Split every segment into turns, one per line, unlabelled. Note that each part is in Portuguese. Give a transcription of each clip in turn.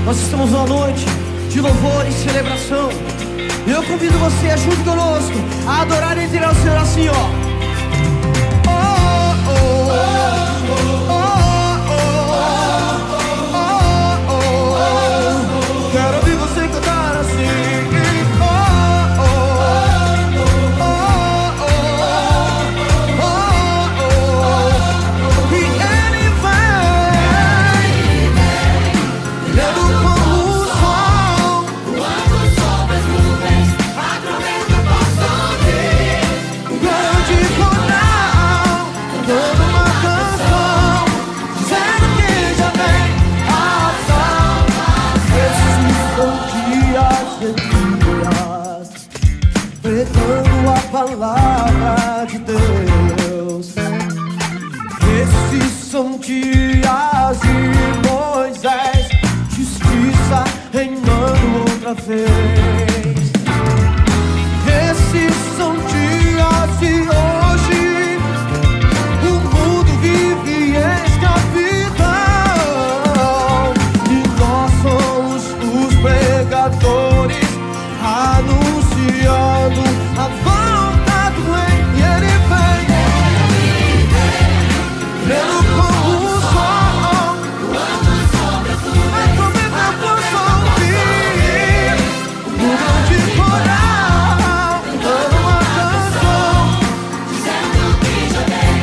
Nós estamos numa noite de louvor e celebração. E eu convido você a junto conosco a adorar e tirar o Senhor assim, ó. Quero ouvir você cantar assim. Pregando a palavra de Deus. Esses são dias de Moisés, justiça reinando outra vez. Esses são dias de hoje, o mundo vive em escravidão, e nós somos os pregadores anunciando a volta do rei. E ele vem, brilhando como o sol, a trombeta possa ouvir, um grande coral cantando uma canção, dizendo que já vem.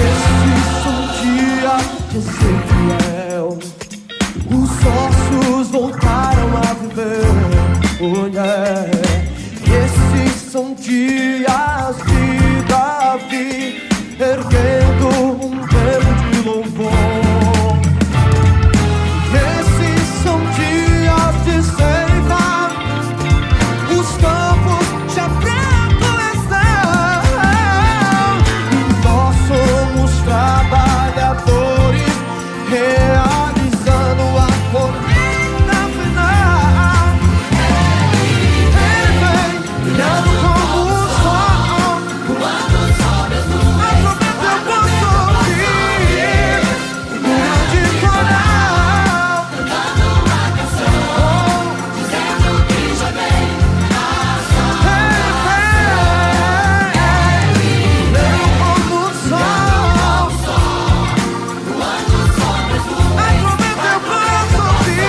Esses são dias de Ezequiel, os ossos voltaram a viver. Esses são dias de Davi, erguendo um tempo de louvor. Esses são dias de ceifa, os campos já brancos estão, e nós somos trabalhadores realizando a colheita final. Brilhando como o sol, quando sobe as nuvens, a trombeta eu posso ouvir, um grande coral cantando uma canção, dizendo que já vem a ação. Brilhando como o sol, quando sobe as nuvens, a trombeta eu posso ouvir,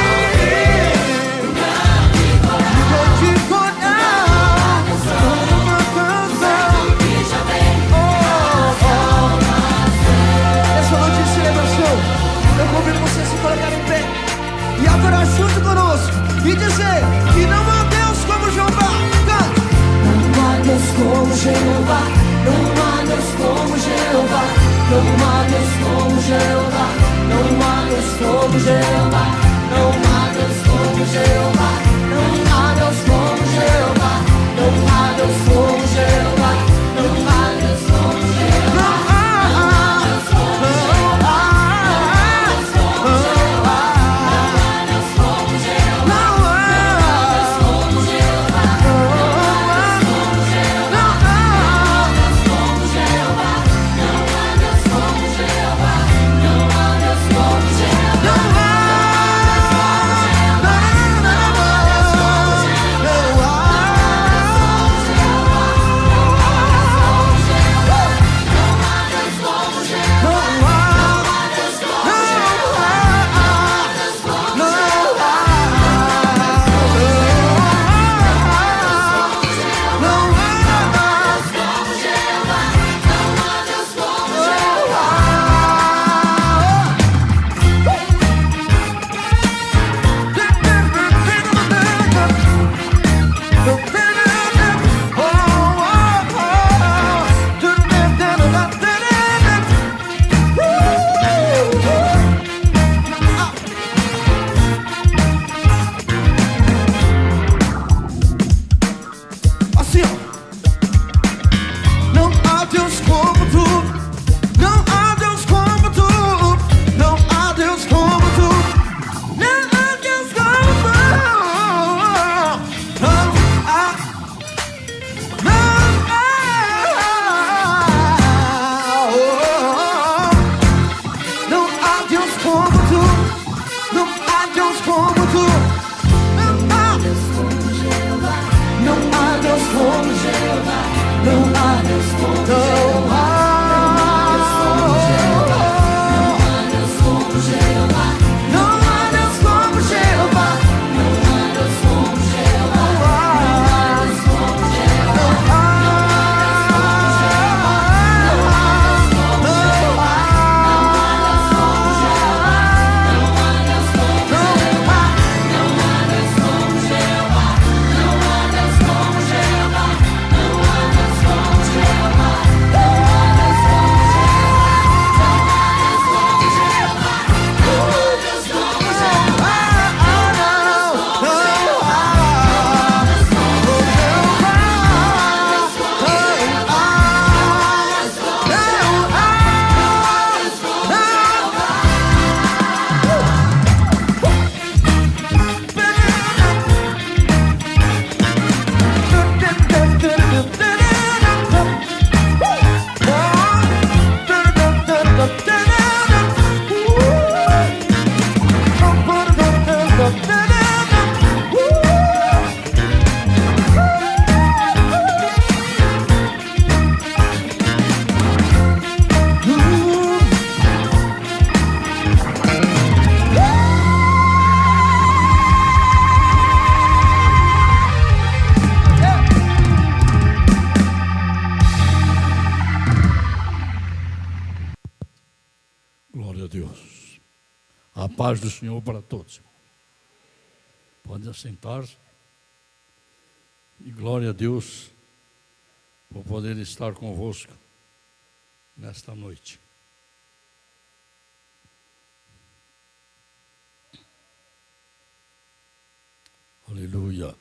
um grande coral. Essa noite de celebração, eu convido você a se colocar em pé e adorar junto conosco e dizer que não há Deus como Jeová. Cante. Não há Deus como Jeová, não há Deus como Jeová, não há Deus como Jeová, não há Deus como Jeová, não há Deus como Jeová, não há Deus como Jeová, não há Deus como Jeová, não há Deus como Jeová.
Não há A paz do Senhor para todos. Pode assentar-se. E glória a Deus por poder estar convosco nesta noite. Aleluia.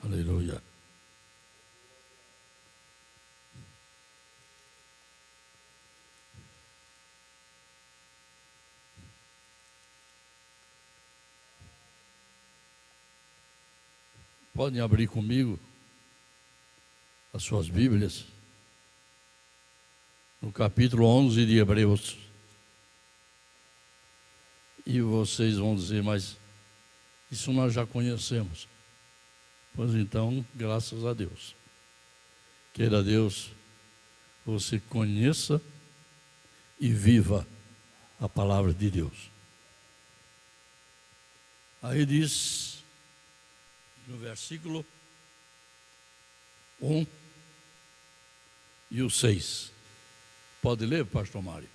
Aleluia. Podem abrir comigo as suas Bíblias no capítulo 11 de Hebreus. E vocês vão dizer, mas isso nós já conhecemos. Pois então, graças a Deus. Queira Deus, você conheça e viva a palavra de Deus. Aí diz, no versículo 1 e o 6. Pode ler, pastor Mário?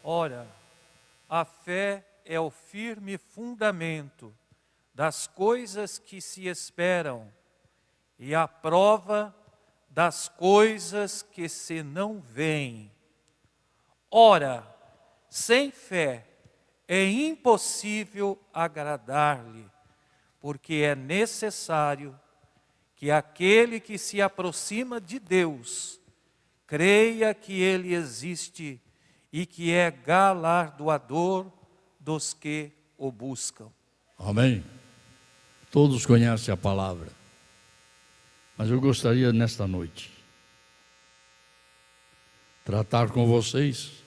Ora, a fé é o firme fundamento das coisas que se esperam e a prova das coisas que se não veem. Ora, sem fé é impossível agradar-lhe, porque é necessário que aquele que se aproxima de Deus creia que Ele existe e que é galardoador dos que o buscam.
Amém. Todos conhecem a palavra, mas eu gostaria nesta noite tratar com vocês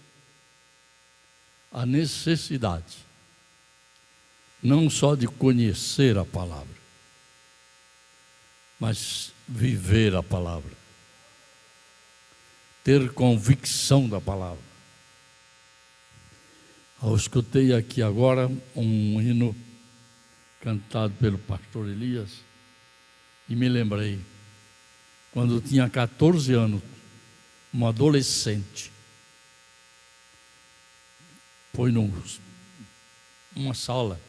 a necessidade não só de conhecer a palavra, mas viver a palavra, ter convicção da palavra. Eu escutei aqui agora um hino cantado pelo pastor Elias e me lembrei, quando eu tinha 14 anos, um adolescente, foi numa sala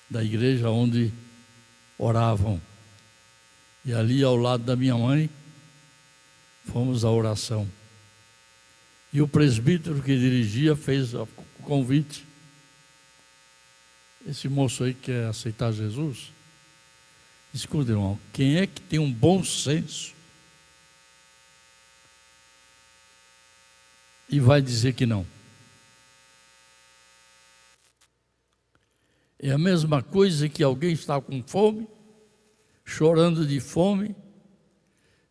da igreja onde oravam. E ali ao lado da minha mãe, fomos à oração. E o presbítero que dirigia fez o convite. Esse moço aí quer aceitar Jesus? Escuta, irmão, quem é que tem um bom senso e vai dizer que não? É a mesma coisa que alguém está com fome, chorando de fome,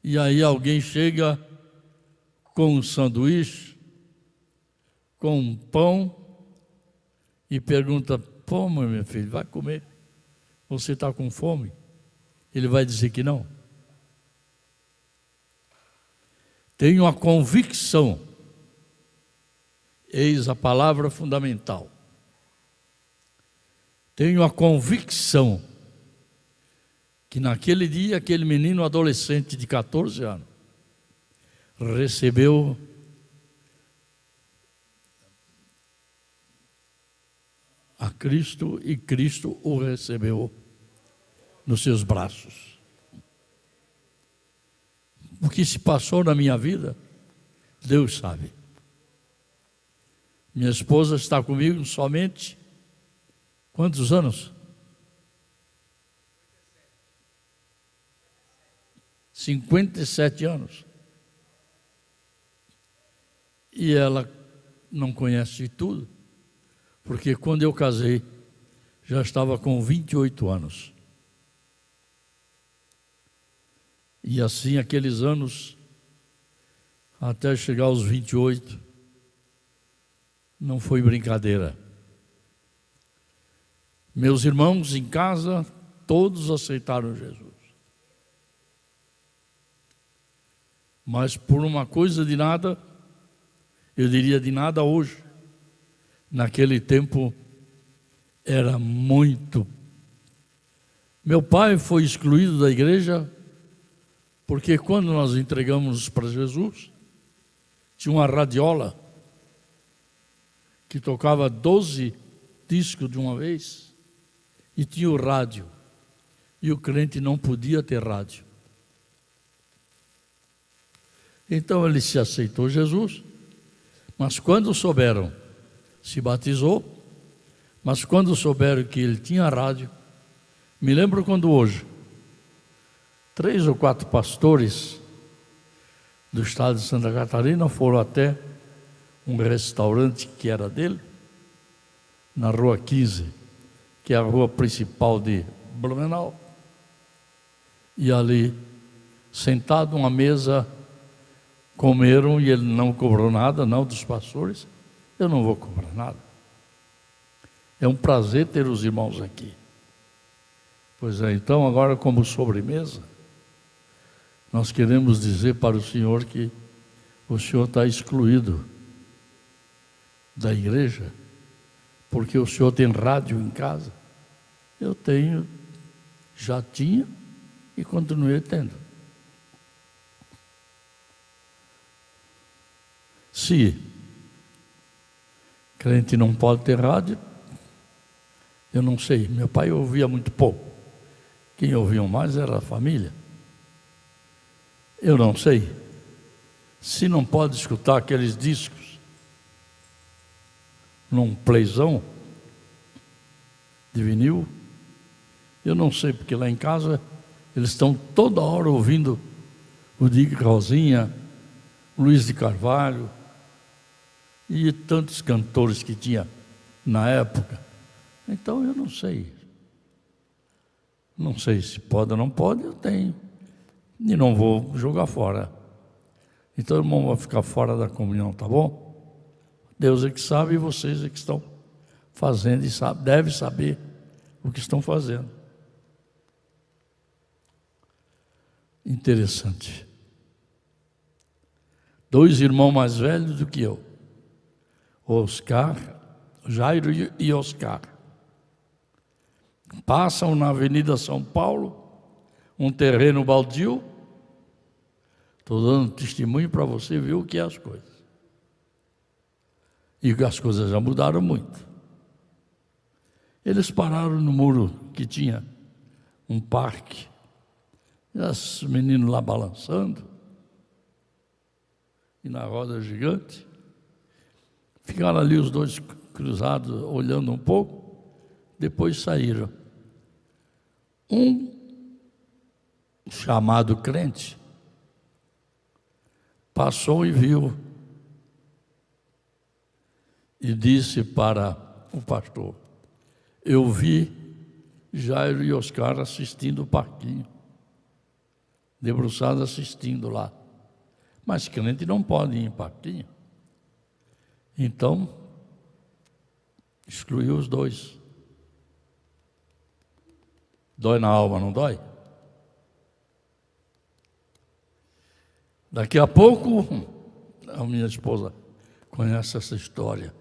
e aí alguém chega com um sanduíche, com um pão, e pergunta, pô, meu filho, vai comer, você está com fome? Ele vai dizer que não. Tenho a convicção, eis a palavra fundamental. Tenho a convicção que naquele dia, aquele menino adolescente de 14 anos recebeu a Cristo e Cristo o recebeu nos seus braços. O que se passou na minha vida, Deus sabe. Minha esposa está comigo somente quantos anos? 57 anos. E ela não conhece tudo, porque quando eu casei, já estava com 28 anos. E assim, aqueles anos, até chegar aos 28, não foi brincadeira. Meus irmãos em casa, todos aceitaram Jesus. Mas por uma coisa de nada, eu diria de nada hoje, naquele tempo era muito. Meu pai foi excluído da igreja Porque quando nós entregamos para Jesus, tinha uma radiola que tocava 12 discos de uma vez e tinha o rádio. E o crente não podia ter rádio. Então ele se aceitou Jesus, mas quando souberam, se batizou, mas quando souberam que ele tinha rádio, me lembro quando hoje, 3 ou 4 pastores do estado de Santa Catarina foram até um restaurante que era dele, na Rua 15, que é a rua principal de Blumenau. E ali, sentado numa mesa, comeram e ele não cobrou nada, não dos pastores. Eu não vou cobrar nada. É um prazer ter os irmãos aqui. Pois é, então agora como sobremesa, nós queremos dizer para o Senhor que o Senhor está excluído da igreja, porque o Senhor tem rádio em casa. Eu tenho, já tinha e continuei tendo. Se crente não pode ter rádio, eu não sei. Meu pai ouvia muito pouco. Quem ouvia mais era a família. Eu não sei. Se não pode escutar aqueles discos num playzão de vinil, eu não sei, porque lá em casa eles estão toda hora ouvindo o Dick Rosinha, Luiz de Carvalho e tantos cantores que tinha na época. Então eu não sei. Não sei se pode ou não pode, eu tenho. E não vou jogar fora. Então o irmão vai ficar fora da comunhão, tá bom? Deus é que sabe e vocês é que estão fazendo e sabe, deve saber o que estão fazendo. Interessante. 2 irmãos mais velhos do que eu. Oscar, Jairo e Oscar. Passam na Avenida São Paulo, um terreno baldio. Estou dando testemunho para você ver o que é as coisas. E as coisas já mudaram muito. Eles pararam no muro que tinha um parque. E os meninos lá balançando. E na roda gigante. Ficaram ali os dois cruzados, olhando um pouco. Depois saíram. Um chamado crente passou e viu. E disse para o pastor: eu vi Jairo e Oscar assistindo o parquinho, debruçados assistindo lá. Mas crente não pode ir em parquinho. Então, excluiu os dois. Dói na alma, não dói? Daqui a pouco, a minha esposa conhece essa história.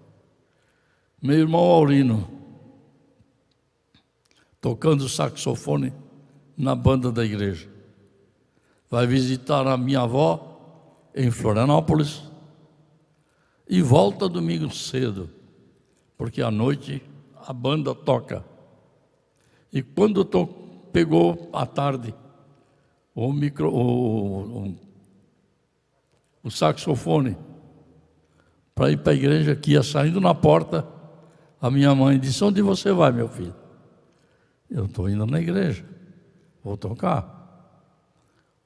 Meu irmão Aurino, tocando saxofone na banda da igreja, vai visitar a minha avó em Florianópolis e volta domingo cedo, porque à noite a banda toca. E quando pegou à tarde o saxofone para ir para a igreja, que ia saindo na porta, a minha mãe disse: onde você vai, meu filho? Eu estou indo na igreja, vou tocar.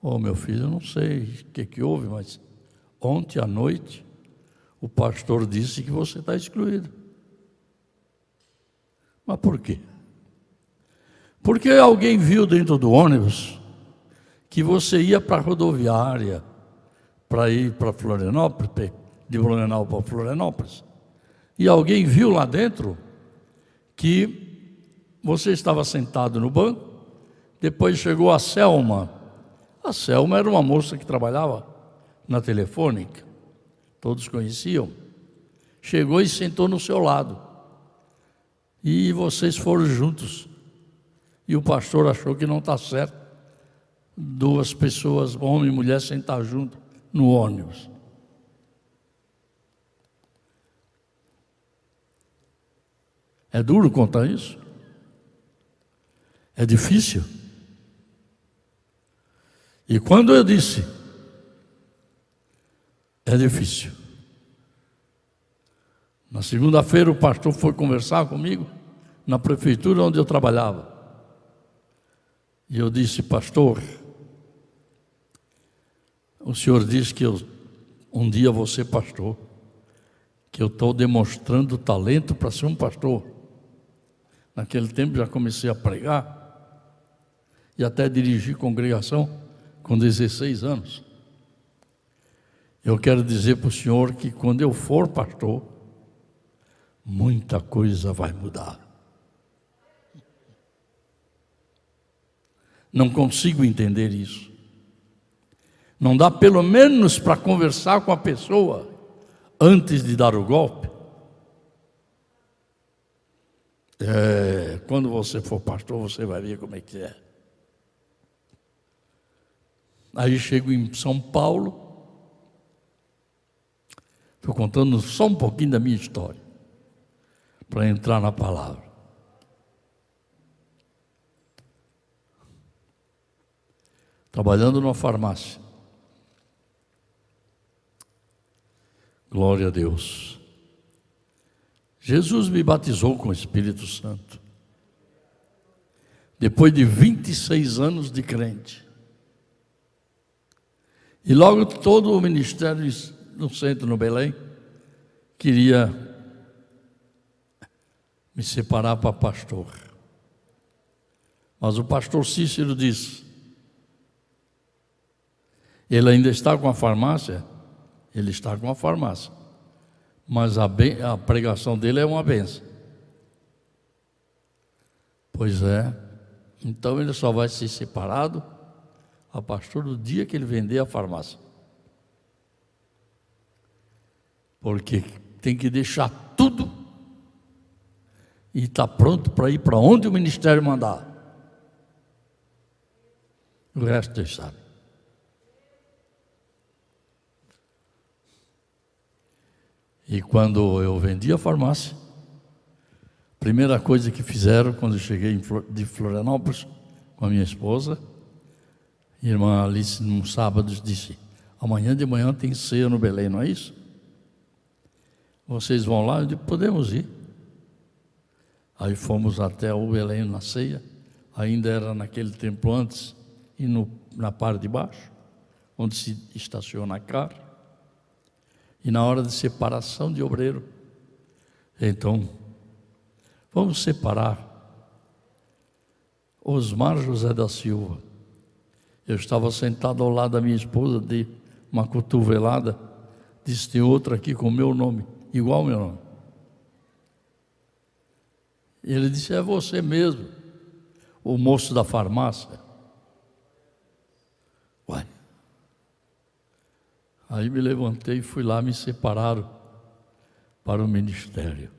Oh, meu filho, eu não sei o que houve, mas ontem à noite o pastor disse que você está excluído. Mas por quê? Porque alguém viu dentro do ônibus que você ia para a rodoviária para ir para Florianópolis, de Blumenau para Florianópolis. E alguém viu lá dentro que você estava sentado no banco. Depois chegou a Selma. A Selma era uma moça que trabalhava na Telefônica. Todos conheciam. Chegou e sentou no seu lado. E vocês foram juntos. E o pastor achou que não está certo duas pessoas, homem e mulher, sentar junto no ônibus. É duro contar isso? É difícil? E quando eu disse, é difícil. Na segunda-feira o pastor foi conversar comigo na prefeitura onde eu trabalhava. E eu disse, pastor, o senhor disse que um dia vou ser pastor, que eu estou demonstrando talento para ser um pastor. Naquele tempo já comecei a pregar e até dirigir congregação com 16 anos. Eu quero dizer para o senhor que quando eu for pastor, muita coisa vai mudar. Não consigo entender isso. Não dá pelo menos para conversar com a pessoa antes de dar o golpe? Quando você for pastor, você vai ver como é que é. Aí chego em São Paulo, estou contando só um pouquinho da minha história, para entrar na palavra. Trabalhando numa farmácia. Glória a Deus. Jesus me batizou com o Espírito Santo. Depois de 26 anos de crente. E logo todo o ministério no centro, no Belém, queria me separar para pastor. Mas o pastor Cícero disse, ele ainda está com a farmácia? Ele está com a farmácia. Mas a pregação dele é uma bênção. Pois é. Então ele só vai ser separado a pastor do dia que ele vender a farmácia. Porque tem que deixar tudo e está pronto para ir para onde o ministério mandar. O resto Deus sabe. E quando eu vendi a farmácia, a primeira coisa que fizeram quando eu cheguei de Florianópolis com a minha esposa, a irmã Alice, num sábado, disse, amanhã de manhã tem ceia no Belém, não é isso? Vocês vão lá? Eu disse, podemos ir. Aí fomos até o Belém na ceia, ainda era naquele tempo antes, e na parte de baixo, onde se estaciona a carro. E na hora de separação de obreiro, então, vamos separar Osmar José da Silva. Eu estava sentado ao lado da minha esposa, de uma cotovelada, disse, tem outro aqui com o meu nome, igual ao meu nome. E ele disse, é você mesmo, o moço da farmácia. Ué. Aí me levantei e fui lá, me separaram para o ministério.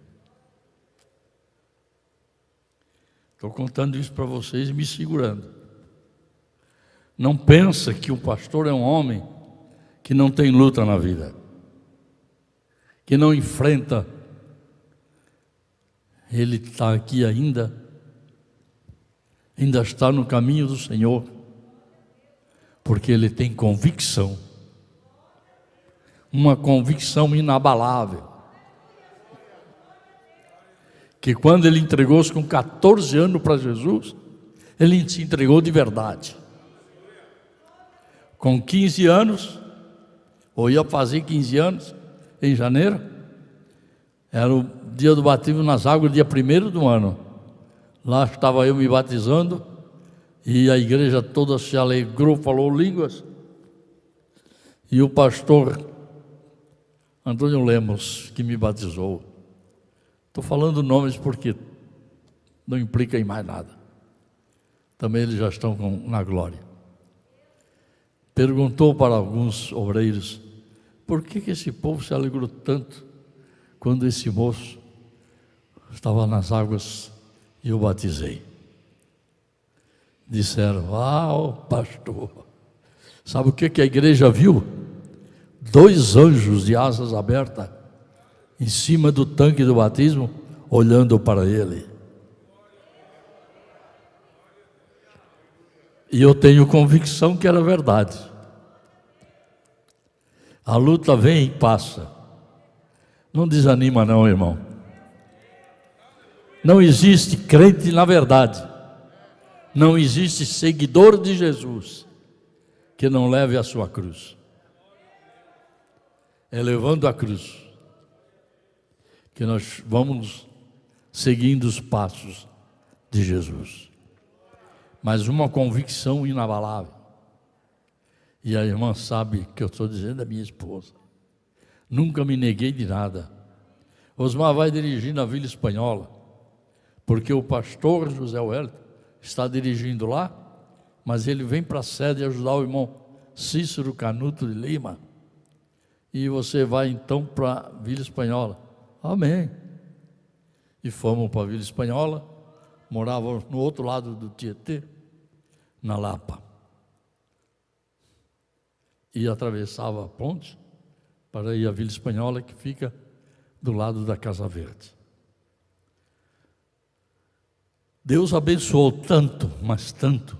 Estou contando isso para vocês e me segurando. Não pensa que o pastor é um homem que não tem luta na vida, que não enfrenta. Ele está aqui ainda está no caminho do Senhor, porque ele tem convicção. Uma convicção inabalável. Que quando ele entregou-se com 14 anos para Jesus, ele se entregou de verdade. Com 15 anos, ou ia fazer 15 anos, em janeiro, era o dia do batismo nas águas, dia 1º do ano. Lá estava eu me batizando, e a igreja toda se alegrou, falou línguas, e o pastor Antônio Lemos, que me batizou. Estou falando nomes porque não implica em mais nada. Também eles já estão na glória. Perguntou para alguns obreiros, por que esse povo se alegrou tanto quando esse moço estava nas águas e eu batizei? Disseram: "Ah, pastor, sabe o que a igreja viu? 2 anjos de asas abertas em cima do tanque do batismo, olhando para ele." E eu tenho convicção que era verdade. A luta vem e passa. Não desanima não, irmão. Não existe crente na verdade. Não existe seguidor de Jesus que não leve a sua cruz. É levando a cruz que nós vamos seguindo os passos de Jesus. Mas uma convicção inabalável. E a irmã sabe que eu estou dizendo a minha esposa. Nunca me neguei de nada. Osmar vai dirigir na Vila Espanhola, porque o pastor José Wellington está dirigindo lá, mas ele vem para a sede ajudar o irmão Cícero Canuto de Lima. E você vai então para a Vila Espanhola. Amém. E fomos para a Vila Espanhola. Morávamos no outro lado do Tietê, na Lapa. E atravessava a ponte para ir à Vila Espanhola, que fica do lado da Casa Verde. Deus abençoou tanto, mas tanto,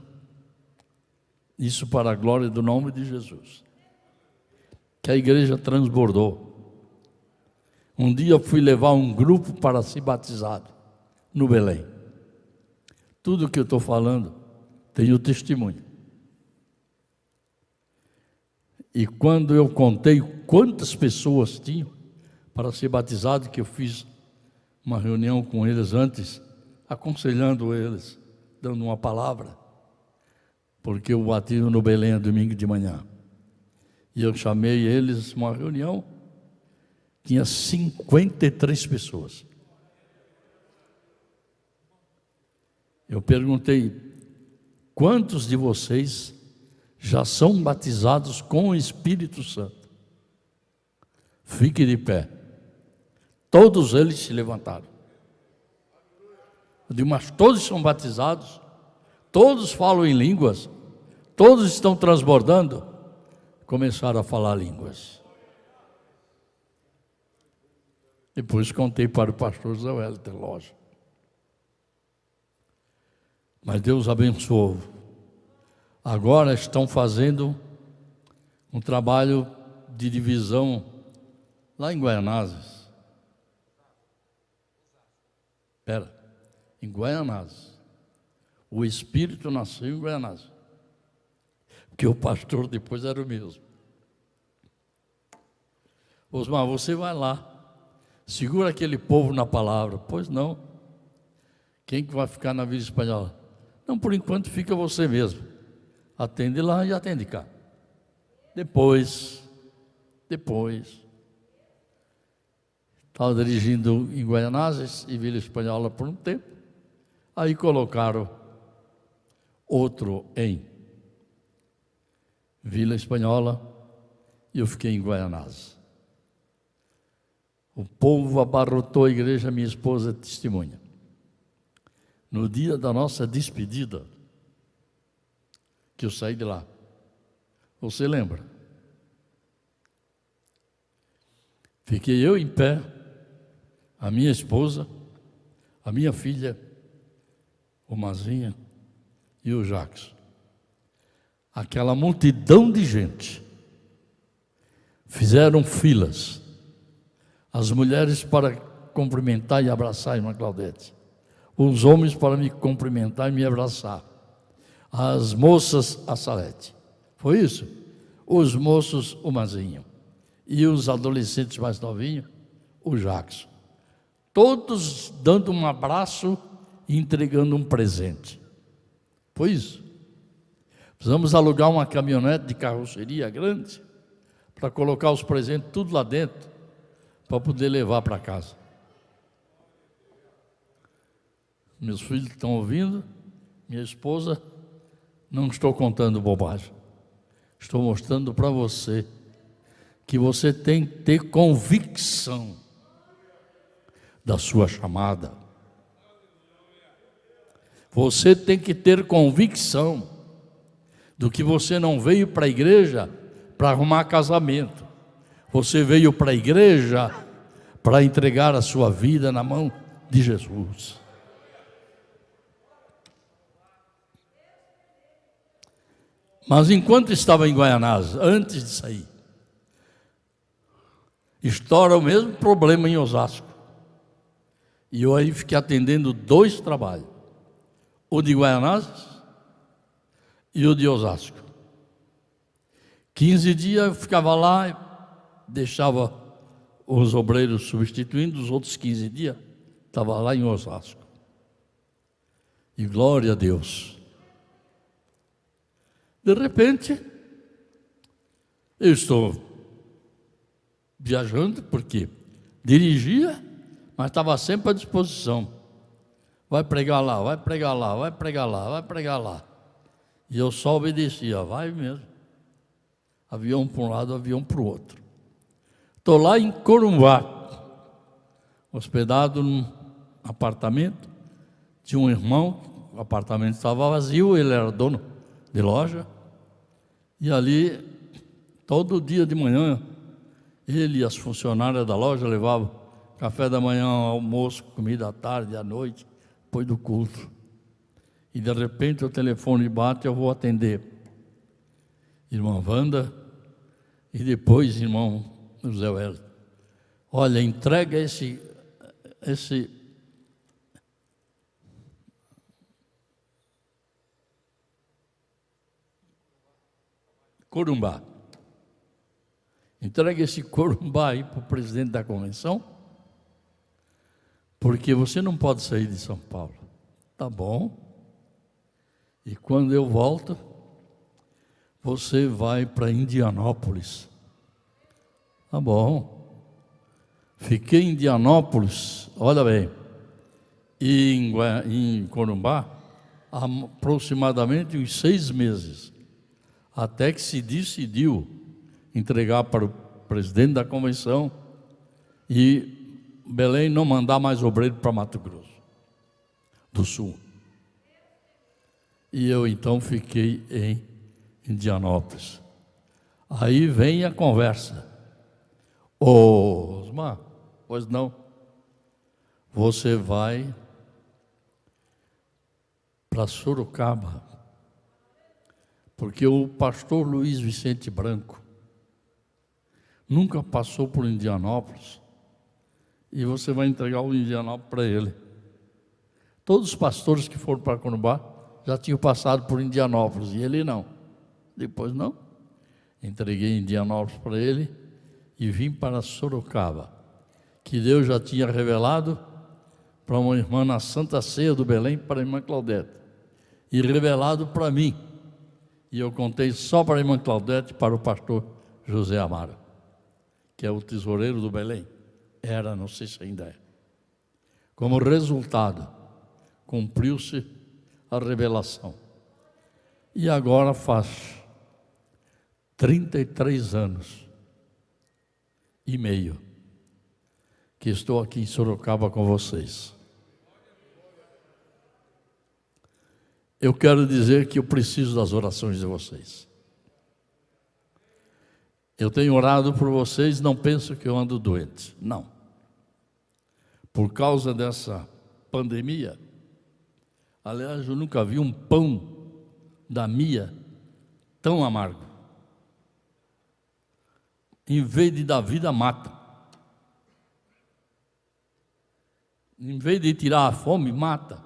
isso para a glória do nome de Jesus, que a igreja transbordou. Um dia eu fui levar um grupo para ser batizado no Belém. Tudo que eu estou falando tem o testemunho. E quando eu contei quantas pessoas tinham para ser batizado, que eu fiz uma reunião com eles antes, aconselhando eles, dando uma palavra, porque o batismo no Belém é domingo de manhã. E eu chamei eles uma reunião, tinha 53 pessoas. Eu perguntei: quantos de vocês já são batizados com o Espírito Santo? Fique de pé. Todos eles se levantaram. Eu digo: mas todos são batizados? Todos falam em línguas? Todos estão transbordando? Começaram a falar línguas. Depois contei para o pastor José Wellington, lógico. Mas Deus abençoou. Agora estão fazendo um trabalho de divisão lá em Guaianazes. Em Guaianazes. O Espírito nasceu em Guaianazes. Porque o pastor depois era o mesmo. Osmar, você vai lá, segura aquele povo na palavra. Pois não. Quem que vai ficar na Vila Espanhola? Não, por enquanto fica você mesmo. Atende lá e atende cá. Depois. Estava dirigindo em Guaianazes e Vila Espanhola por um tempo. Aí colocaram outro em Vila Espanhola e eu fiquei em Guaianazes. O povo abarrotou a igreja, minha esposa é testemunha. No dia da nossa despedida, que eu saí de lá, você lembra? Fiquei eu em pé, a minha esposa, a minha filha, o Mazinha e o Jacques. Aquela multidão de gente fizeram filas. As mulheres para cumprimentar e abraçar a irmã Claudete. Os homens para me cumprimentar e me abraçar. As moças, a Salete. Foi isso? Os moços, o Mazinho. E os adolescentes mais novinhos, o Jackson. Todos dando um abraço e entregando um presente. Foi isso. Precisamos alugar uma caminhonete de carroceria grande para colocar os presentes tudo lá dentro, para poder levar para casa. Meus filhos estão ouvindo, minha esposa, não estou contando bobagem. Estou mostrando para você que você tem que ter convicção da sua chamada. Você tem que ter convicção do que você não veio para a igreja para arrumar casamento. Você veio para a igreja para entregar a sua vida na mão de Jesus. Mas enquanto estava em Guaianazes, antes de sair, estoura o mesmo problema em Osasco. E eu aí fiquei atendendo 2 trabalhos. O de Guaianazes e o de Osasco. 15 dias eu ficava lá, deixava os obreiros substituindo, os outros 15 dias estava lá em Osasco. E glória a Deus. De repente, eu estou viajando, porque dirigia, mas estava sempre à disposição. Vai pregar lá, vai pregar lá, vai pregar lá, vai pregar lá. E eu só obedecia, vai mesmo. Avião para um lado, avião para o outro. Estou lá em Corumbá, hospedado num apartamento de um irmão. O apartamento estava vazio, ele era dono de loja. E ali, todo dia de manhã, ele e as funcionárias da loja levavam café da manhã, almoço, comida à tarde, à noite, depois do culto. E de repente o telefone bate, eu vou atender. Irmã Wanda e depois irmão José Wélio. Olha, entrega esse Corumbá. Entrega esse Corumbá aí para o presidente da convenção, porque você não pode sair de São Paulo. Tá bom. E quando eu volto, você vai para Indianópolis. Tá bom. Fiquei em Indianópolis, olha bem, e em Corumbá, aproximadamente uns 6 meses, até que se decidiu entregar para o presidente da convenção e Belém não mandar mais obreiro para Mato Grosso do Sul. E eu então fiquei em Indianópolis. Aí vem a conversa. Ô, Osmar, pois não, você vai para Sorocaba, porque o pastor Luiz Vicente Branco nunca passou por Indianópolis e você vai entregar o Indianópolis para ele. Todos os pastores que foram para Corumbá já tinham passado por Indianópolis e ele não. Depois não. Entreguei Indianópolis para ele e vim para Sorocaba, que Deus já tinha revelado para uma irmã na Santa Ceia do Belém, para a irmã Claudete, e revelado para mim. E eu contei só para a irmã Claudete e para o pastor José Amaro, que é o tesoureiro do Belém. Era, não sei se ainda é. Como resultado, cumpriu-se a revelação. E agora faz 33 anos e meio que estou aqui em Sorocaba com vocês. Eu quero dizer que eu preciso das orações de vocês. Eu tenho orado por vocês, não penso que eu ando doente, não. Por causa dessa pandemia, aliás, eu nunca vi um pão da Mia tão amargo. Em vez de dar vida, mata. Em vez de tirar a fome, mata.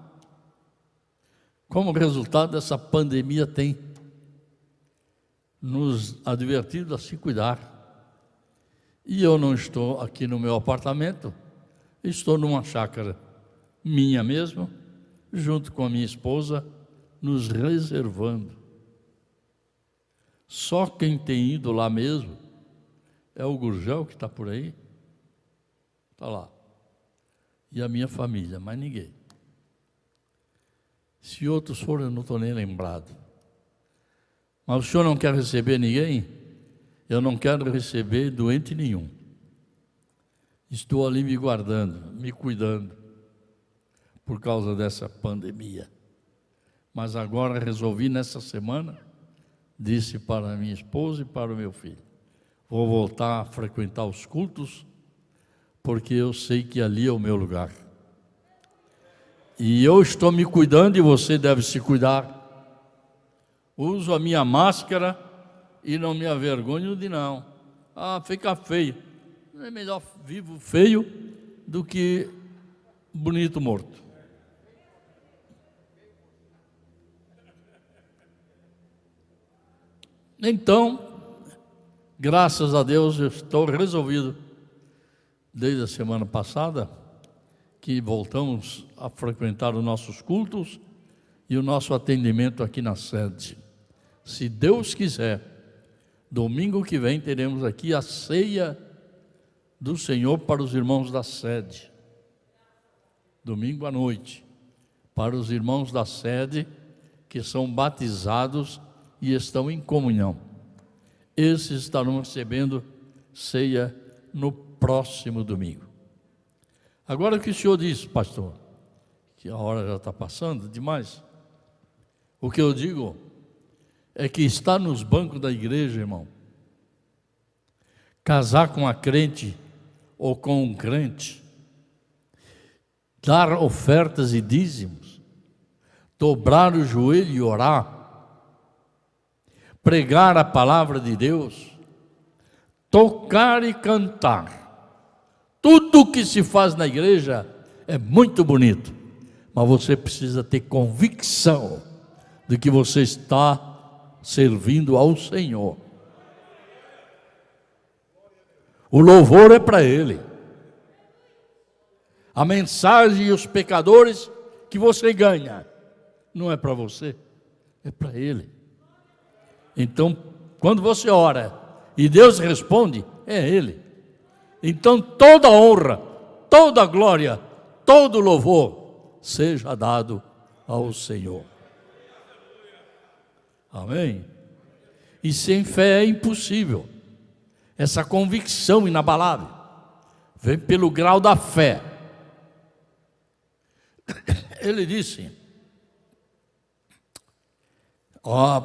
Como resultado dessa pandemia tem nos advertido a se cuidar. E eu não estou aqui no meu apartamento, estou numa chácara minha mesmo, junto com a minha esposa, nos reservando. Só quem tem ido lá mesmo é o Gurgel, que está por aí, está lá, e a minha família, mais ninguém. Se outros forem, eu não estou nem lembrado. Mas o senhor não quer receber ninguém? Eu não quero receber doente nenhum. Estou ali me guardando, me cuidando, por causa dessa pandemia. Mas agora resolvi nessa semana, disse para a minha esposa e para o meu filho, vou voltar a frequentar os cultos, porque eu sei que ali é o meu lugar. E eu estou me cuidando e você deve se cuidar. Uso a minha máscara e não me avergonho de não. Fica feio. É melhor vivo feio do que bonito morto. Então, graças a Deus, eu estou resolvido, desde a semana passada, que voltamos a frequentar os nossos cultos e o nosso atendimento aqui na sede. Se Deus quiser, domingo que vem teremos aqui a ceia do Senhor para os irmãos da sede. Domingo à noite, para os irmãos da sede que são batizados e estão em comunhão. Esses estarão recebendo ceia no próximo domingo. Agora o que o senhor disse, pastor, que a hora já está passando demais. O que eu digo é que estar nos bancos da igreja, irmão, casar com a crente ou com um crente, dar ofertas e dízimos, dobrar o joelho e orar, pregar a palavra de Deus, tocar e cantar. Tudo que se faz na igreja é muito bonito, mas você precisa ter convicção de que você está servindo ao Senhor. O louvor é para Ele. A mensagem e os pecadores que você ganha não é para você, é para Ele. Então, quando você ora e Deus responde, é Ele. Então, toda honra, toda glória, todo louvor seja dado ao Senhor. Amém? E sem fé é impossível. Essa convicção inabalável vem pelo grau da fé. Ele disse: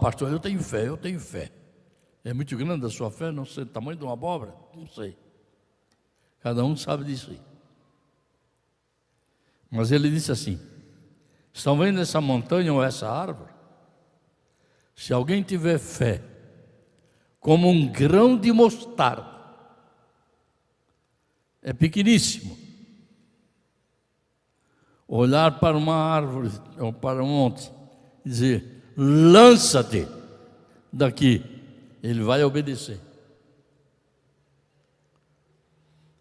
pastor, eu tenho fé. É muito grande a sua fé, não sei o tamanho de uma abóbora, não sei. Cada um sabe disso aí. Mas ele disse assim: estão vendo essa montanha ou essa árvore? Se alguém tiver fé, como um grão de mostarda, é pequeníssimo, olhar para uma árvore ou para um monte e dizer: lança-te daqui, ele vai obedecer.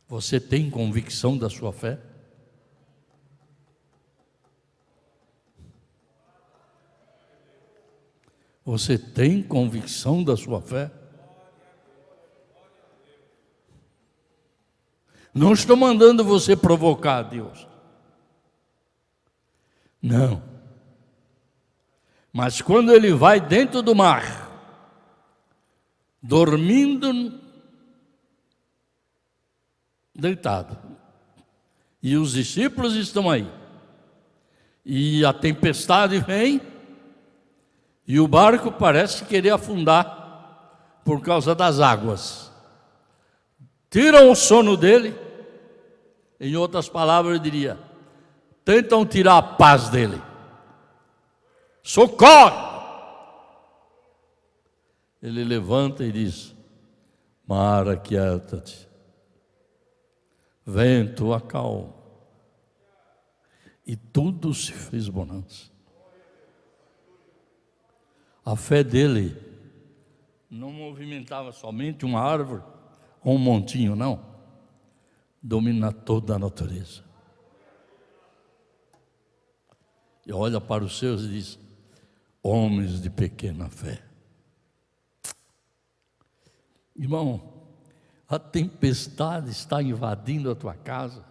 Você tem convicção da sua fé? Você tem convicção da sua fé? Não estou mandando você provocar a Deus. Não. Mas quando ele vai dentro do mar, dormindo, deitado, e os discípulos estão aí, e a tempestade vem, e o barco parece querer afundar por causa das águas. Tiram o sono dele, em outras palavras eu diria, tentam tirar a paz dele. Socorre! Ele levanta e diz: mar, aquieta-te, vento, acalma. E tudo se fez bonança. A fé dele não movimentava somente uma árvore ou um montinho, não. Domina toda a natureza. E olha para os seus e diz: homens de pequena fé. Irmão, a tempestade está invadindo a tua casa.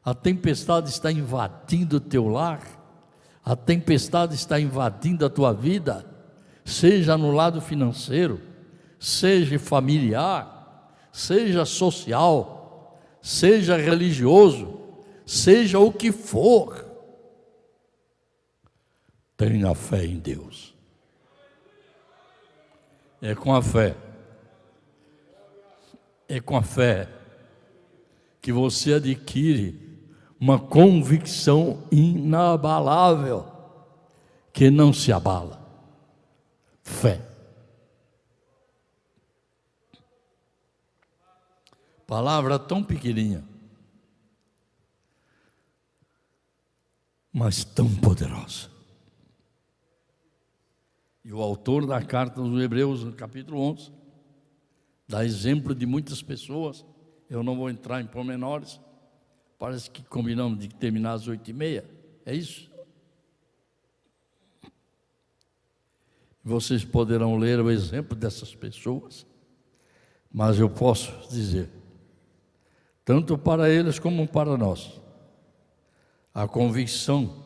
A tempestade está invadindo o teu lar. A tempestade está invadindo a tua vida. Seja no lado financeiro, seja familiar, seja social, seja religioso, seja o que for. Tenha fé em Deus. É com a fé. É com a fé que você adquire uma convicção inabalável, que não se abala. Fé. Palavra tão pequenininha, mas tão poderosa. E o autor da carta aos Hebreus, no capítulo 11, dá exemplo de muitas pessoas. Eu não vou entrar em pormenores. Parece que combinamos de terminar às 8h30. É isso? Vocês poderão ler o exemplo dessas pessoas, mas eu posso dizer, tanto para eles como para nós, a convicção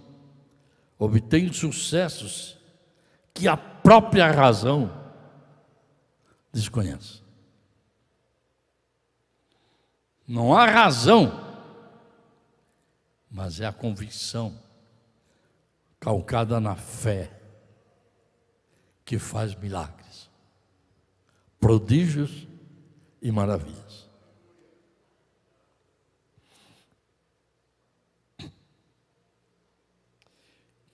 obtém sucessos que a própria razão desconhece. Não há razão, mas é a convicção calcada na fé que faz milagres, prodígios e maravilhas.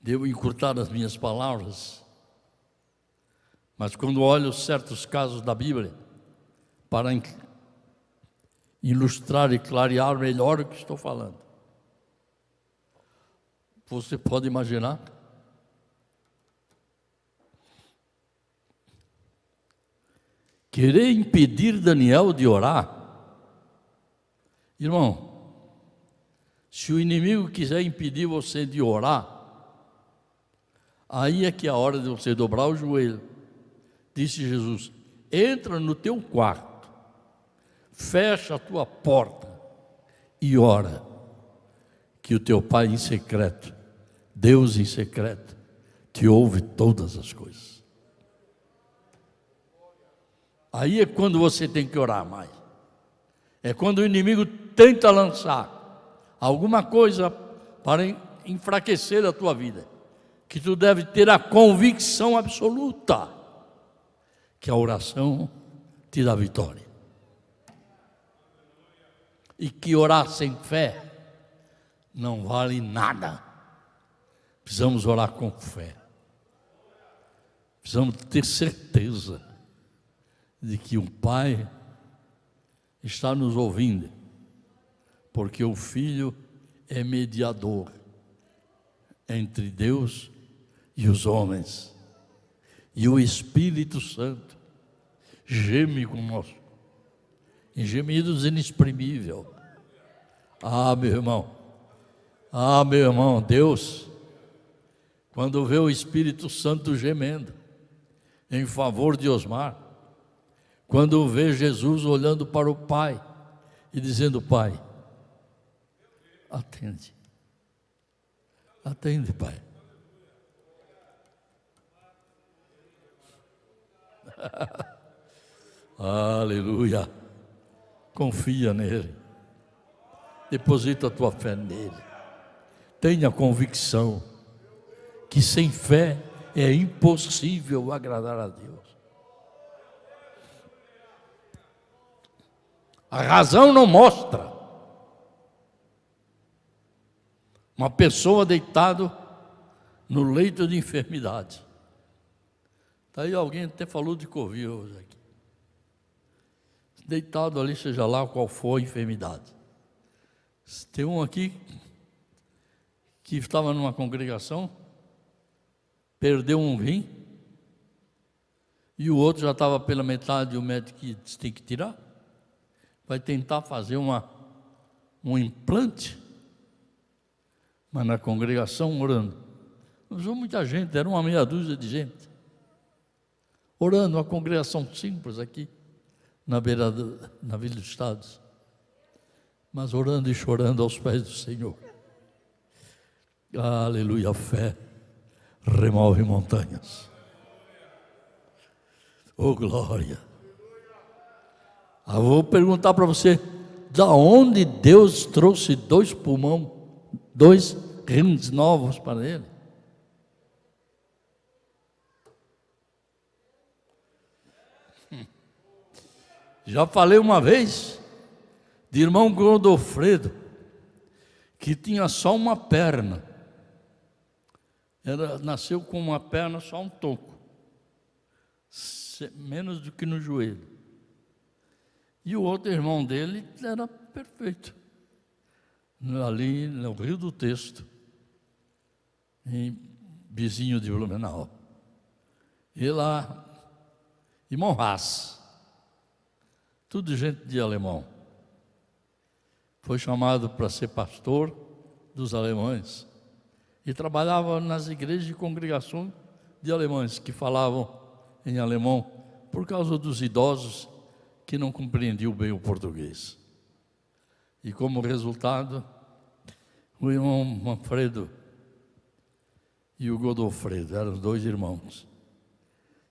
Devo encurtar as minhas palavras, mas quando olho certos casos da Bíblia, para ilustrar e clarear melhor o que estou falando, você pode imaginar? Querer impedir Daniel de orar? Irmão, se o inimigo quiser impedir você de orar, aí é que é a hora de você dobrar o joelho. Disse Jesus: entra no teu quarto, fecha a tua porta e ora, que o teu Pai em secreto, Deus em secreto, te ouve todas as coisas. Aí é quando você tem que orar mais. É quando o inimigo tenta lançar alguma coisa para enfraquecer a tua vida, que tu deve ter a convicção absoluta que a oração te dá vitória. E que orar sem fé não vale nada. Precisamos orar com fé. Precisamos ter certeza de que o Pai está nos ouvindo, porque o Filho é mediador entre Deus e os homens, e o Espírito Santo geme conosco, em gemidos inexprimíveis. Meu irmão, Deus, quando vê o Espírito Santo gemendo em favor de Osmar, quando vê Jesus olhando para o Pai e dizendo: Pai, atende, Pai. Aleluia. Confia nele, deposita a tua fé nele, tenha convicção que sem fé é impossível agradar a Deus. A razão não mostra. Uma pessoa deitado no leito de enfermidade. Está aí, alguém até falou de Covid hoje aqui. Deitado ali, seja lá qual for a enfermidade. Tem um aqui que estava numa congregação, perdeu um rim, e o outro já estava pela metade, e o médico disse: tem que tirar. Vai tentar fazer um implante, mas na congregação orando. Não usou muita gente, era uma meia dúzia de gente. Orando, uma congregação simples aqui, na Vila dos Estados. Mas orando e chorando aos pés do Senhor. Aleluia, a fé remove montanhas. Oh, glória. Eu vou perguntar para você, da onde Deus trouxe 2 rins novos para ele? Já falei uma vez de irmão Godofredo, que tinha só uma perna. Nasceu com uma perna, só um toco, menos do que no joelho. E o outro irmão dele era perfeito, ali no Rio do Texto, em vizinho de Blumenau. E lá, irmão Haas, tudo gente de alemão. Foi chamado para ser pastor dos alemães e trabalhava nas igrejas de congregação de alemães que falavam em alemão por causa dos idosos que não compreendiam bem o português. E como resultado, o irmão Manfredo e o Godofredo eram os dois irmãos.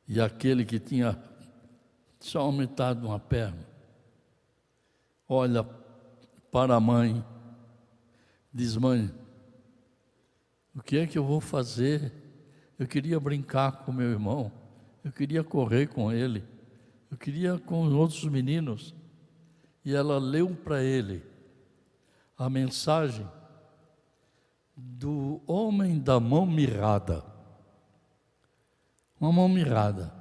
E aquele que tinha só metade de uma perna, olha para a mãe, diz: mãe, o que é que eu vou fazer? Eu queria brincar com meu irmão, eu queria correr com ele, eu queria com os outros meninos. E ela leu para ele a mensagem do homem da mão mirrada. Uma mão mirrada.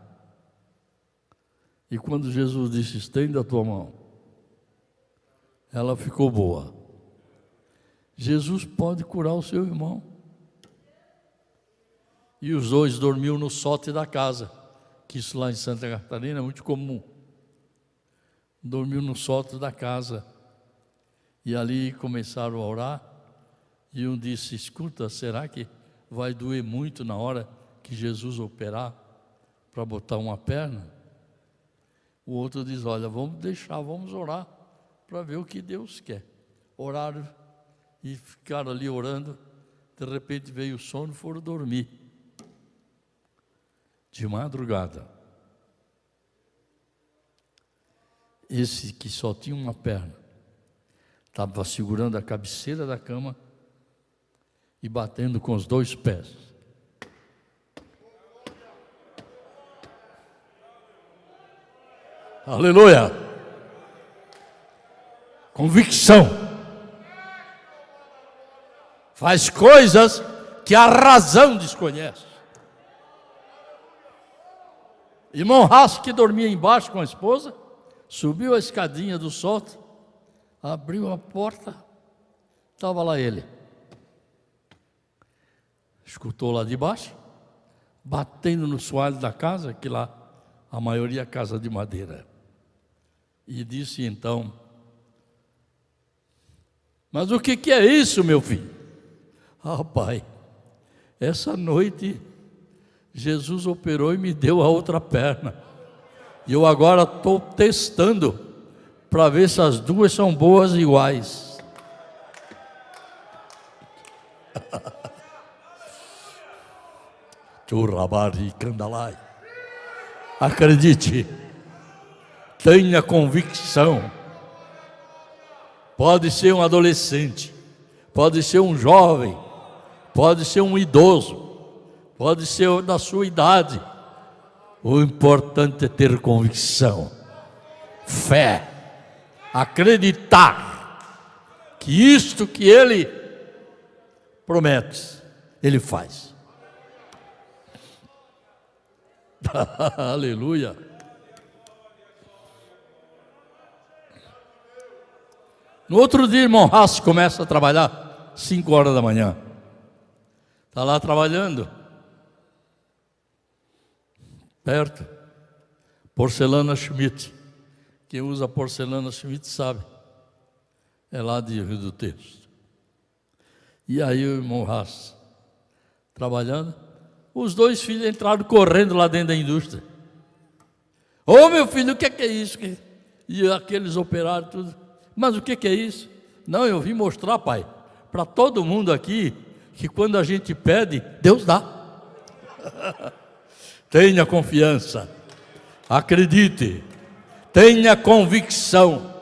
E quando Jesus disse: estenda a tua mão, ela ficou boa. Jesus pode curar o seu irmão. E os dois dormiam no sóte da casa, que isso lá em Santa Catarina é muito comum. Dormiu no sóte da casa. E ali começaram a orar. E um disse: escuta, será que vai doer muito na hora que Jesus operar para botar uma perna? O outro diz: olha, vamos deixar, vamos orar para ver o que Deus quer. Oraram e ficaram ali orando. De repente veio o sono e foram dormir. De madrugada, esse que só tinha uma perna estava segurando a cabeceira da cama e batendo com os dois pés. Aleluia! Convicção. Faz coisas que a razão desconhece. Irmão Haas, que dormia embaixo com a esposa, subiu a escadinha do sótão, abriu a porta, estava lá ele. Escutou lá de baixo, batendo no soalho da casa, que lá a maioria é casa de madeira. E disse então: mas o que é isso, meu filho? Ah, pai, essa noite Jesus operou e me deu a outra perna. E eu agora estou testando para ver se as duas são boas e iguais. Churrabari Candalai. Acredite, tenha convicção. Pode ser um adolescente, pode ser um jovem, pode ser um idoso, pode ser da sua idade. O importante é ter convicção, fé, acreditar que isto que Ele promete, Ele faz. Aleluia. No outro dia, irmão Haas começa a trabalhar 5 horas da manhã. Está lá trabalhando. Perto, porcelana Schmidt. Quem usa porcelana Schmidt sabe. É lá de Rio do Texto. E aí o irmão Haas, trabalhando, os dois filhos entraram correndo lá dentro da indústria. Ô meu filho, o que é isso? E aqueles operários tudo. Mas o que é isso? Não, eu vim mostrar, pai, para todo mundo aqui, que quando a gente pede, Deus dá. Tenha confiança, acredite, tenha convicção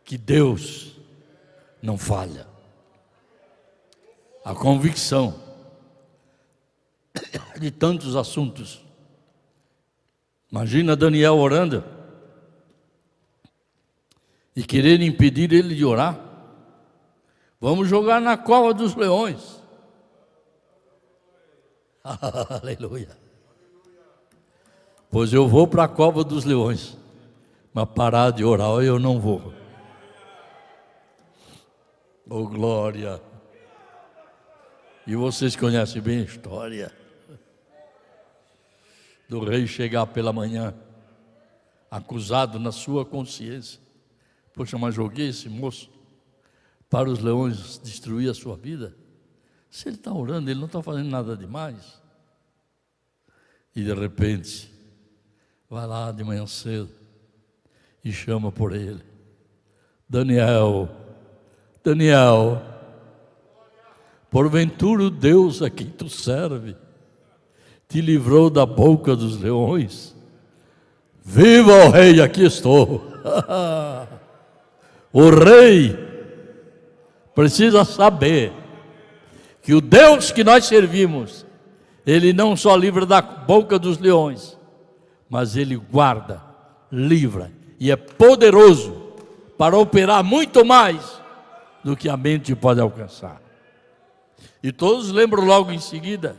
que Deus não falha. A convicção de tantos assuntos Imagina Daniel orando e querer impedir ele de orar. Vamos jogar na cova dos leões. Aleluia. Pois eu vou para a cova dos leões, mas parar de orar eu não vou. Oh, glória. E vocês conhecem bem a história do rei chegar pela manhã, acusado na sua consciência. Poxa, mas joguei esse moço para os leões destruir a sua vida? Se ele está orando, ele não está fazendo nada demais. E de repente, vai lá de manhã cedo e chama por ele: Daniel, Daniel, porventura o Deus a quem tu serve te livrou da boca dos leões? Viva o rei, aqui estou. O rei precisa saber que o Deus que nós servimos, Ele não só livra da boca dos leões, mas Ele guarda, livra e é poderoso para operar muito mais do que a mente pode alcançar. E todos lembram logo em seguida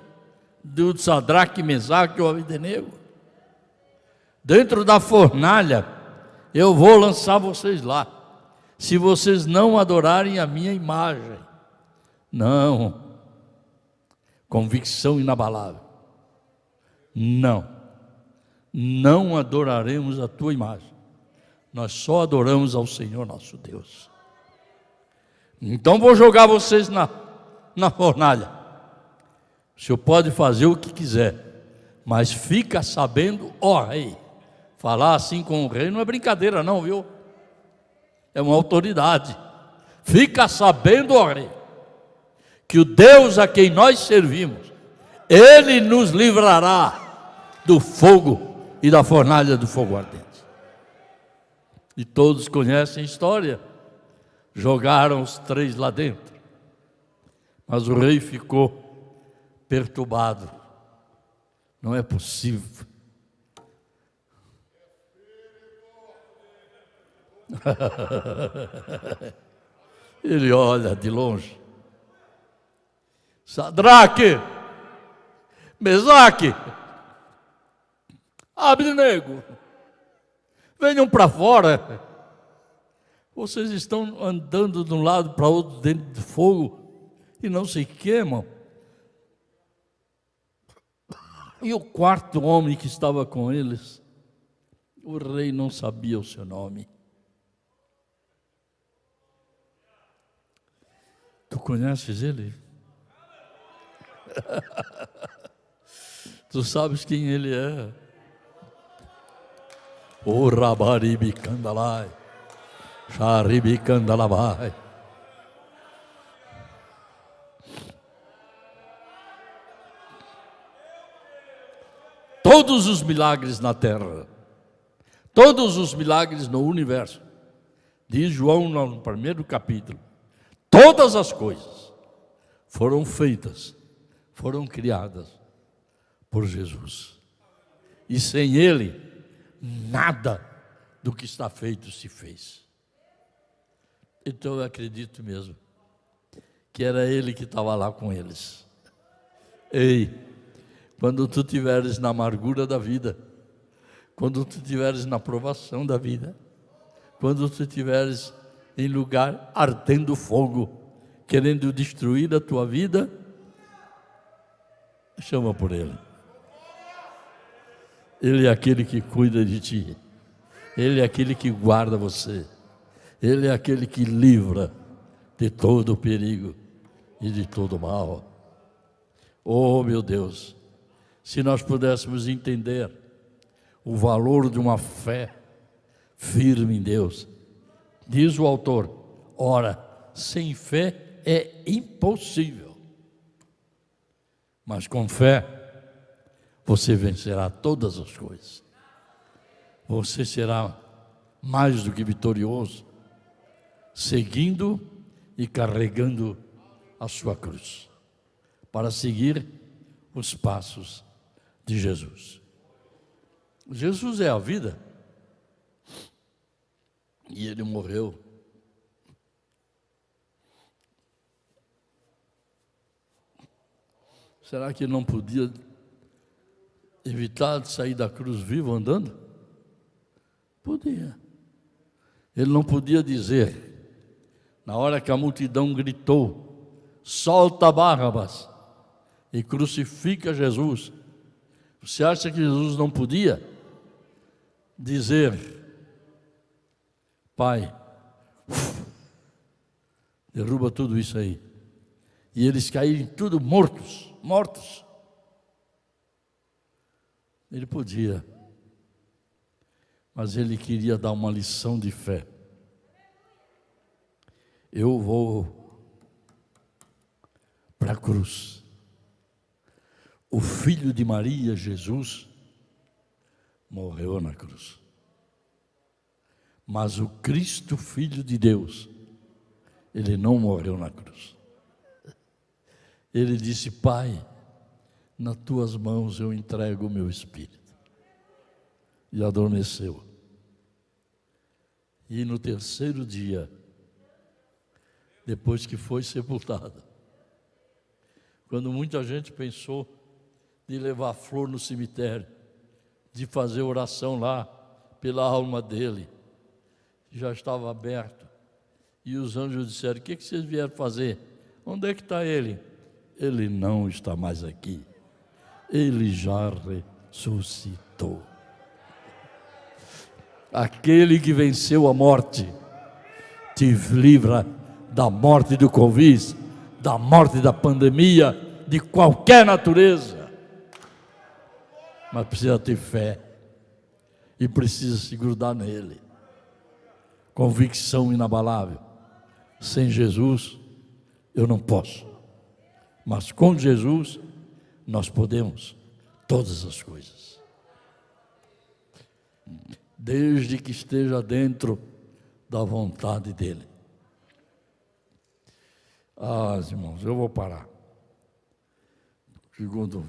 do Sadraque, Mesaque e Abednego. Dentro da fornalha, eu vou lançar vocês lá, se vocês não adorarem a minha imagem. Não. Convicção inabalável. Não adoraremos a tua imagem. Nós só adoramos ao Senhor nosso Deus. Então vou jogar vocês na fornalha. O senhor pode fazer o que quiser, mas fica sabendo, ó rei. Falar assim com o rei não é brincadeira não, viu? É uma autoridade. Fica sabendo, ó rei, que o Deus a quem nós servimos, Ele nos livrará do fogo e da fornalha do fogo ardente. E todos conhecem a história. Jogaram os 3 lá dentro, mas o rei ficou perturbado. Não é possível. Ele olha de longe. Sadraque, Mesaque, Abednego, venham para fora. Vocês estão andando de um lado para outro dentro do fogo e não se queimam. E o 4º homem que estava com eles, o rei não sabia o seu nome. Tu conheces ele? Tu sabes quem ele é? O Rabaribi Candalai, Sharibi Candalabai. Todos os milagres na terra, todos os milagres no universo, diz João no 1º capítulo, todas as coisas foram feitas, foram criadas por Jesus. E sem Ele, nada do que está feito se fez. Então eu acredito mesmo que era Ele que estava lá com eles. Ei, quando tu estiveres na amargura da vida, quando tu estiveres na provação da vida, quando tu estiveres em lugar ardendo fogo, querendo destruir a tua vida, chama por Ele. Ele é aquele que cuida de ti. Ele é aquele que guarda você. Ele é aquele que livra de todo o perigo e de todo o mal. Oh, meu Deus, se nós pudéssemos entender o valor de uma fé firme em Deus. Diz o autor: ora, sem fé é impossível, mas com fé você vencerá todas as coisas. Você será mais do que vitorioso, seguindo e carregando a sua cruz, para seguir os passos de Jesus. Jesus é a vida. E ele morreu. Será que ele não podia evitar de sair da cruz vivo andando? Podia. Ele não podia dizer, na hora que a multidão gritou, solta Barrabás e crucifica Jesus. Você acha que Jesus não podia dizer, Pai, derruba tudo isso aí. E eles caírem tudo mortos. Ele podia, mas ele queria dar uma lição de fé. Eu vou para a cruz. O filho de Maria, Jesus, morreu na cruz. Mas o Cristo, Filho de Deus, ele não morreu na cruz. Ele disse, Pai, nas tuas mãos eu entrego o meu espírito. E adormeceu. E no terceiro dia, depois que foi sepultado, quando muita gente pensou de levar flor no cemitério, de fazer oração lá pela alma dele, já estava aberto. E os anjos disseram, o que vocês vieram fazer? Onde é que está ele? Ele não está mais aqui. Ele já ressuscitou. Aquele que venceu a morte, te livra da morte do Covid, da morte da pandemia, de qualquer natureza. Mas precisa ter fé e precisa se grudar nele. Convicção inabalável. Sem Jesus, eu não posso. Mas com Jesus, nós podemos todas as coisas. Desde que esteja dentro da vontade dEle. Irmãos, eu vou parar. Segundo,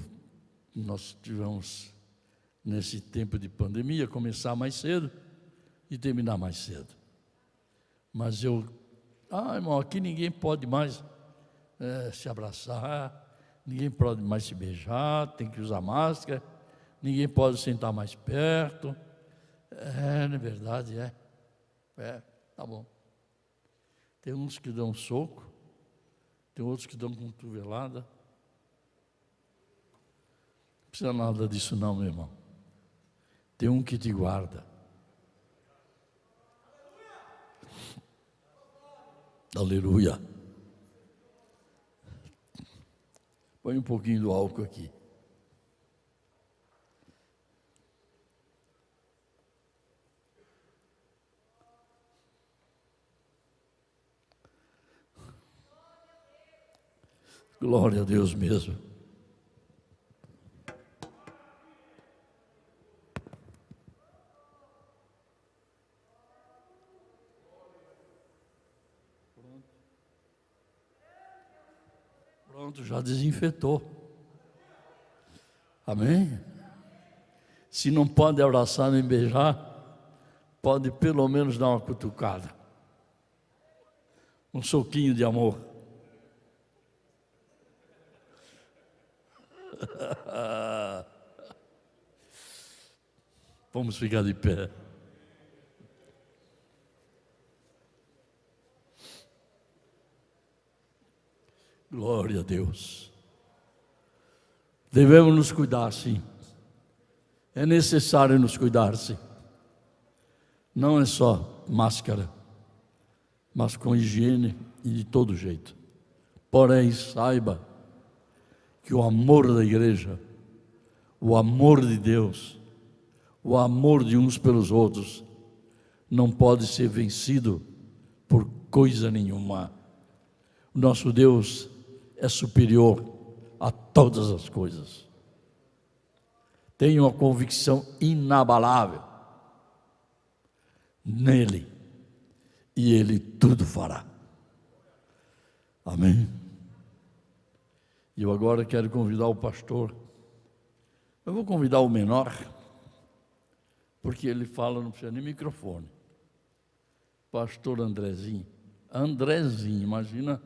nós tivemos, nesse tempo de pandemia, começar mais cedo e terminar mais cedo. Mas irmão, aqui ninguém pode mais se abraçar, ninguém pode mais se beijar, tem que usar máscara, ninguém pode sentar mais perto. Na verdade, tá bom. Tem uns que dão soco, tem outros que dão cotovelada. Não precisa nada disso não, meu irmão. Tem um que te guarda. Aleluia. Põe um pouquinho do álcool aqui. Glória a Deus mesmo. Pronto, já desinfetou. Amém? Se não pode abraçar nem beijar, pode pelo menos dar uma cutucada. Um soquinho de amor. Vamos ficar de pé. Glória a Deus. Devemos nos cuidar, sim. É necessário nos cuidar, sim. Não é só máscara, mas com higiene e de todo jeito. Porém, saiba que o amor da igreja, o amor de Deus, o amor de uns pelos outros, não pode ser vencido por coisa nenhuma. O nosso Deus é superior a todas as coisas. Tenha uma convicção inabalável nele, e ele tudo fará. Amém? E eu agora quero convidar o pastor. Eu vou convidar o menor, porque ele fala, não precisa nem microfone. Pastor Andrezinho. Andrezinho, imagina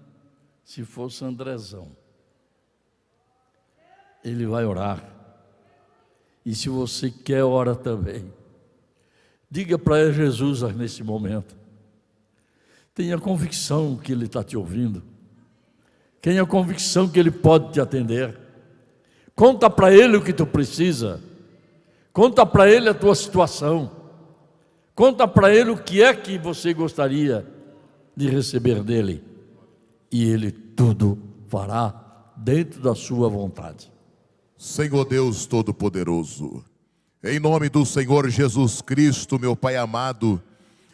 se fosse Andrezão. Ele vai orar. E se você quer, ora também. Diga para Jesus nesse momento. Tenha convicção que Ele está te ouvindo. Tenha convicção que Ele pode te atender. Conta para Ele o que tu precisa. Conta para Ele a tua situação. Conta para Ele o que é que você gostaria de receber dEle. E Ele tudo fará dentro da sua vontade.
Senhor Deus Todo-Poderoso, em nome do Senhor Jesus Cristo, meu Pai amado,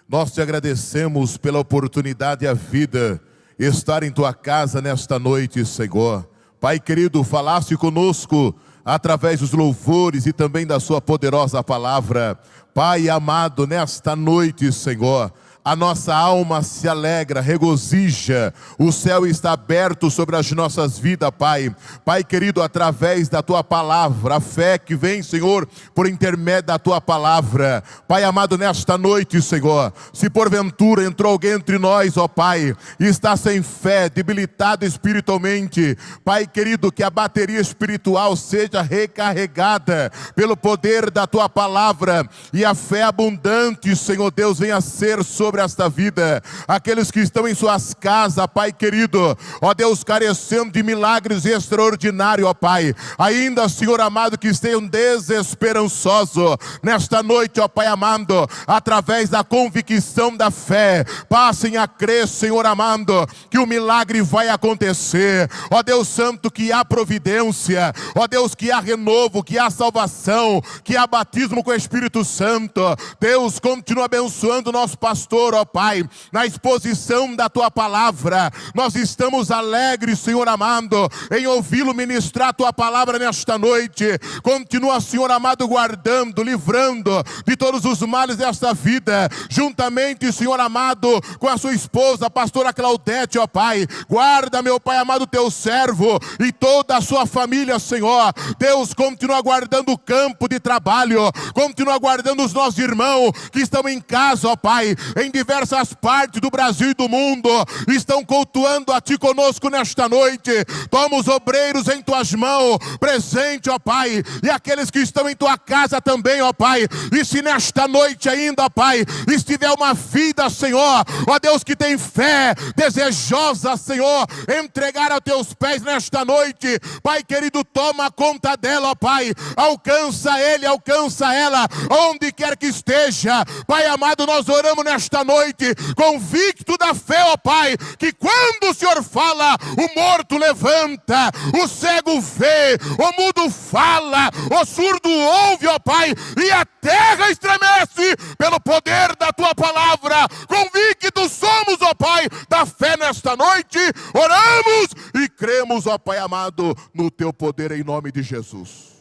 nós te agradecemos pela oportunidade e a vida estar em tua casa nesta noite, Senhor. Pai querido, falaste conosco através dos louvores e também da sua poderosa palavra. Pai amado, nesta noite, Senhor, a nossa alma se alegra, regozija, o céu está aberto sobre as nossas vidas, Pai. Pai querido, através da Tua palavra, a fé que vem, Senhor, por intermédio da Tua palavra. Pai amado, nesta noite, Senhor, se porventura entrou alguém entre nós, ó Pai, e está sem fé, debilitado espiritualmente, Pai querido, que a bateria espiritual seja recarregada pelo poder da Tua palavra, e a fé abundante, Senhor Deus, venha ser sobre esta vida. Aqueles que estão em suas casas, Pai querido, ó Deus, carecendo de milagres extraordinários, ó Pai, ainda, Senhor amado, que estejam desesperançosos nesta noite, ó Pai amado, através da convicção da fé, passem a crer, Senhor amado, que o milagre vai acontecer. Ó Deus santo, que há providência, ó Deus, que há renovo, que há salvação, que há batismo com o Espírito Santo. Deus, continua abençoando o nosso pastor, ó Pai, na exposição da Tua palavra. Nós estamos alegres, Senhor amado, em ouvi-lo ministrar a Tua palavra nesta noite. Continua, Senhor amado, guardando, livrando de todos os males desta vida, juntamente, Senhor amado, com a sua esposa, a pastora Claudete, ó Pai. Guarda, meu Pai amado, Teu servo e toda a sua família, Senhor. Deus, continua guardando o campo de trabalho, continua guardando os nossos irmãos que estão em casa, ó Pai, em diversas partes do Brasil e do mundo, estão cultuando a Ti conosco nesta noite. Toma os obreiros em Tuas mãos, presente, ó Pai, e aqueles que estão em Tua casa também, ó Pai. E se nesta noite ainda, ó Pai, estiver uma vida, Senhor, ó Deus, que tem fé, desejosa, Senhor, entregar aos Teus pés nesta noite, Pai querido, toma conta dela, ó Pai, alcança ele, alcança ela, onde quer que esteja. Pai amado, nós oramos nesta noite, convicto da fé, ó Pai, que quando o Senhor fala, o morto levanta, o cego vê, o mudo fala, o surdo ouve, ó Pai, e a terra estremece pelo poder da Tua palavra. Convictos somos, ó Pai, da fé nesta noite, oramos e cremos, ó Pai amado, no Teu poder em nome de Jesus.